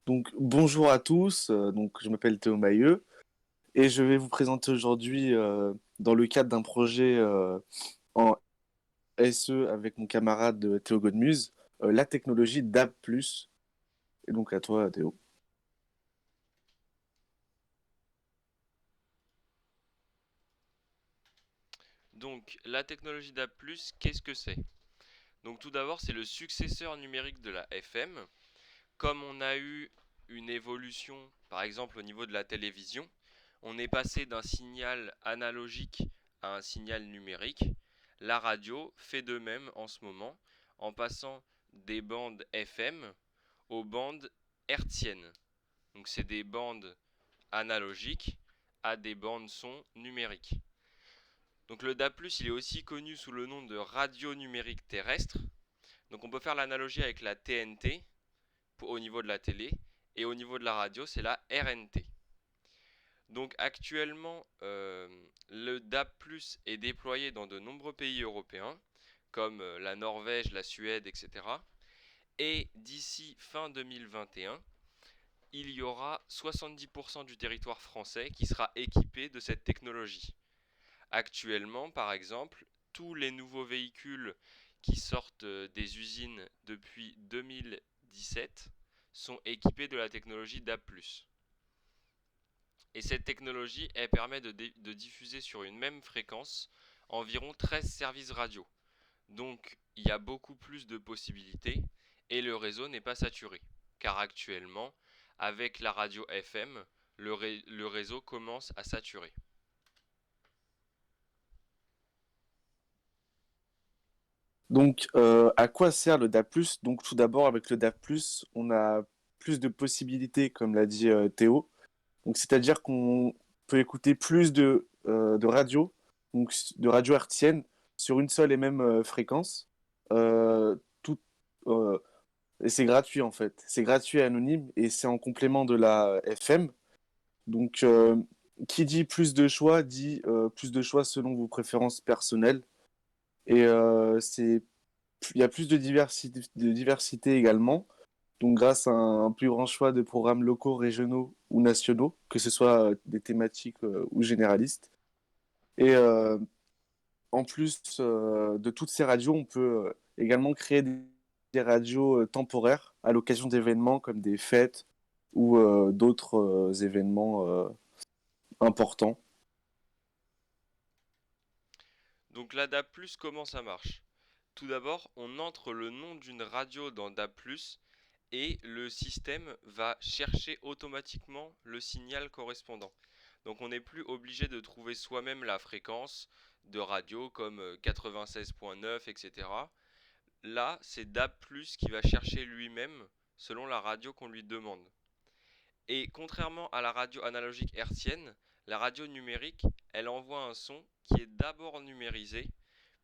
Donc bonjour à tous, donc je m'appelle Théo Mailleux et je vais vous présenter aujourd'hui dans le cadre d'un projet en SE avec mon camarade Théo Godmuse, la technologie DAB+. Et donc à toi Théo. Donc, la technologie DAB+, qu'est-ce que c'est? Donc, tout d'abord, c'est le successeur numérique de la FM. Comme on a eu une évolution, par exemple au niveau de la télévision, on est passé d'un signal analogique à un signal numérique. La radio fait de même en ce moment, en passant des bandes FM aux bandes hertziennes. Donc, c'est des bandes analogiques à des bandes son numériques. Donc le DAB+, il est aussi connu sous le nom de radio numérique terrestre. Donc on peut faire l'analogie avec la TNT au niveau de la télé et au niveau de la radio, c'est la RNT. Donc actuellement, le DAB+ est déployé dans de nombreux pays européens comme la Norvège, la Suède, etc. Et d'ici fin 2021, il y aura 70% du territoire français qui sera équipé de cette technologie. Actuellement, par exemple, tous les nouveaux véhicules qui sortent des usines depuis 2017 sont équipés de la technologie DAB+. Et cette technologie, elle permet de diffuser sur une même fréquence environ 13 services radio. Donc, il y a beaucoup plus de possibilités et le réseau n'est pas saturé. Car actuellement, avec la radio FM, le réseau commence à saturer. Donc à quoi sert le DAB+? Donc tout d'abord avec le DAB+, on a plus de possibilités comme l'a dit Théo. Donc c'est-à-dire qu'on peut écouter plus de radio, donc de radio hertzienne sur une seule et même fréquence. Tout, euh, et c'est gratuit en fait. C'est gratuit et anonyme et c'est en complément de la FM. Donc qui dit plus de choix dit plus de choix selon vos préférences personnelles. Et il y a plus de diversité également. Donc grâce à un plus grand choix de programmes locaux, régionaux ou nationaux, que ce soit des thématiques ou généralistes. Et en plus de toutes ces radios, on peut également créer des radios temporaires à l'occasion d'événements comme des fêtes ou d'autres événements importants. Donc la DAB+, comment ça marche? Tout d'abord, on entre le nom d'une radio dans DAB+, et le système va chercher automatiquement le signal correspondant. Donc on n'est plus obligé de trouver soi-même la fréquence de radio comme 96.9, etc. Là, c'est DAB+, qui va chercher lui-même selon la radio qu'on lui demande. Et contrairement à la radio analogique hertzienne, la radio numérique, elle envoie un son qui est d'abord numérisé,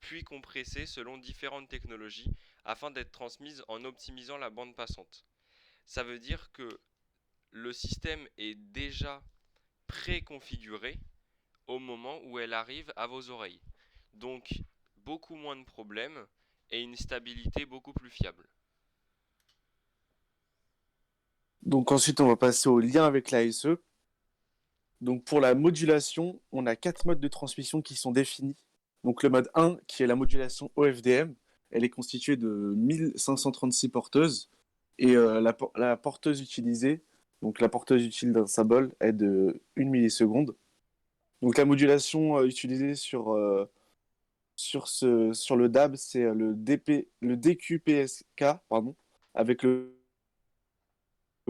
puis compressé selon différentes technologies afin d'être transmise en optimisant la bande passante. Ça veut dire que le système est déjà préconfiguré au moment où elle arrive à vos oreilles. Donc beaucoup moins de problèmes et une stabilité beaucoup plus fiable. Donc ensuite, on va passer au lien avec l'ASE. Donc pour la modulation, on a quatre modes de transmission qui sont définis. Donc le mode 1, qui est la modulation OFDM, elle est constituée de 1536 porteuses. Et la porteuse utilisée, donc la porteuse utile d'un symbole, est de 1 milliseconde. Donc la modulation utilisée sur le DAB, c'est le DQPSK, pardon, avec le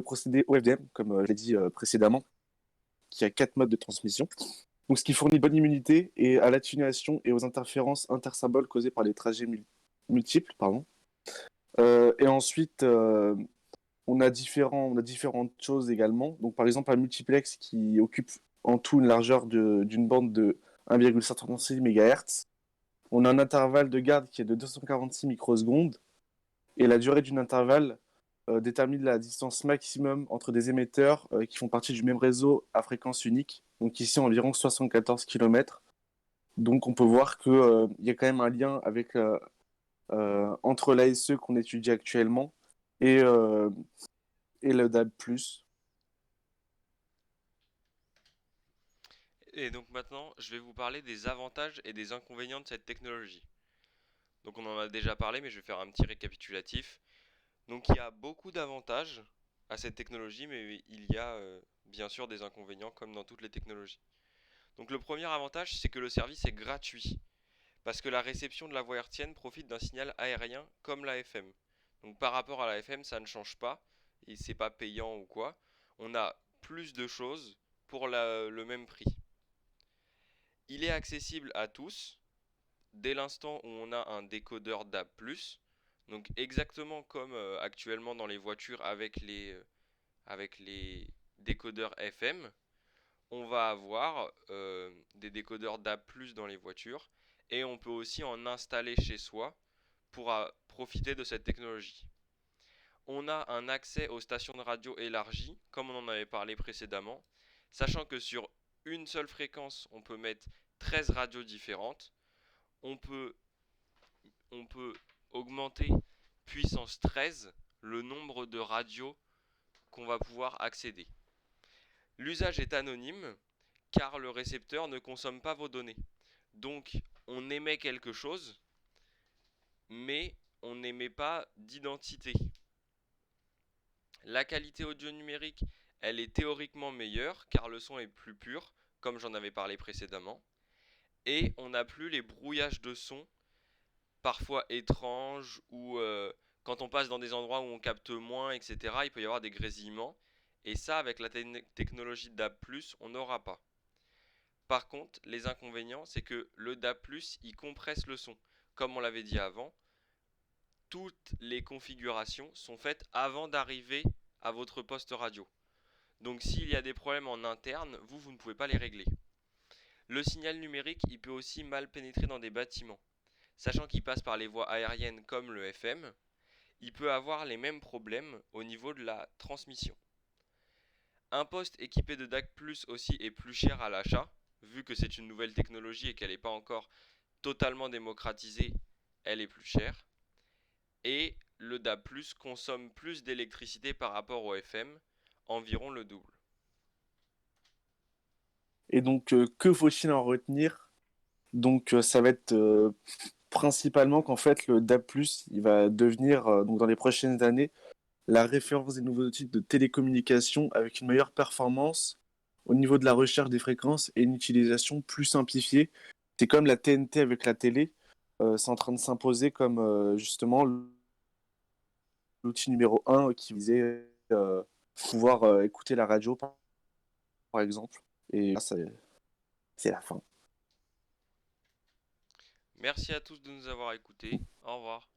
procédé OFDM, comme je l'ai dit précédemment, qui a quatre modes de transmission. Donc, ce qui fournit bonne immunité et à l'atténuation et aux interférences intersymboles causées par les trajets multiples. Pardon. Et ensuite, on a différentes choses également. Donc, par exemple, un multiplex qui occupe en tout une largeur d'une bande de 1,56 MHz. On a un intervalle de garde qui est de 246 microsecondes. Et la durée d'une intervalle détermine la distance maximum entre des émetteurs qui font partie du même réseau à fréquence unique. Donc ici, environ 74 km. Donc on peut voir qu'il y a quand même un lien avec, entre l'ASE qu'on étudie actuellement et, et le DAB+. Et donc maintenant, je vais vous parler des avantages et des inconvénients de cette technologie. Donc on en a déjà parlé, mais je vais faire un petit récapitulatif. Donc il y a beaucoup d'avantages à cette technologie, mais il y a bien sûr des inconvénients comme dans toutes les technologies. Donc le premier avantage, c'est que le service est gratuit, parce que la réception de la voie hertzienne profite d'un signal aérien comme la FM. Donc par rapport à la FM, ça ne change pas, et c'est pas payant ou quoi. On a plus de choses pour le même prix. Il est accessible à tous, dès l'instant où on a un décodeur DAB+, donc exactement comme actuellement dans les voitures avec les décodeurs FM, on va avoir des décodeurs DAB+ dans les voitures et on peut aussi en installer chez soi pour profiter de cette technologie. On a un accès aux stations de radio élargies, comme on en avait parlé précédemment, sachant que sur une seule fréquence, on peut mettre 13 radios différentes. On peut, on peut augmenter puissance 13 le nombre de radios qu'on va pouvoir accéder. L'usage est anonyme car le récepteur ne consomme pas vos données. Donc on émet quelque chose, mais on n'émet pas d'identité. La qualité audio numérique, elle est théoriquement meilleure car le son est plus pur, comme j'en avais parlé précédemment. Et on n'a plus les brouillages de son parfois étranges ou quand on passe dans des endroits où on capte moins, etc. Il peut y avoir des grésillements. Et ça, avec la technologie DAB+, on n'aura pas. Par contre, les inconvénients, c'est que le DAB+, il compresse le son. Comme on l'avait dit avant, toutes les configurations sont faites avant d'arriver à votre poste radio. Donc s'il y a des problèmes en interne, vous ne pouvez pas les régler. Le signal numérique, il peut aussi mal pénétrer dans des bâtiments. Sachant qu'il passe par les voies aériennes comme le FM, il peut avoir les mêmes problèmes au niveau de la transmission. Un poste équipé de DAC+ aussi est plus cher à l'achat, vu que c'est une nouvelle technologie et qu'elle n'est pas encore totalement démocratisée, elle est plus chère. Et le DAB+ consomme plus d'électricité par rapport au FM, environ le double. Et donc, que faut-il en retenir? Donc, ça va être principalement qu'en fait, le DAB+, il va devenir, donc dans les prochaines années, la référence des nouveaux outils de télécommunication avec une meilleure performance au niveau de la recherche des fréquences et une utilisation plus simplifiée. C'est comme la TNT avec la télé, c'est en train de s'imposer comme justement l'outil numéro un qui visait pouvoir écouter la radio, par exemple. Et là, c'est la fin. Merci à tous de nous avoir écoutés. Au revoir.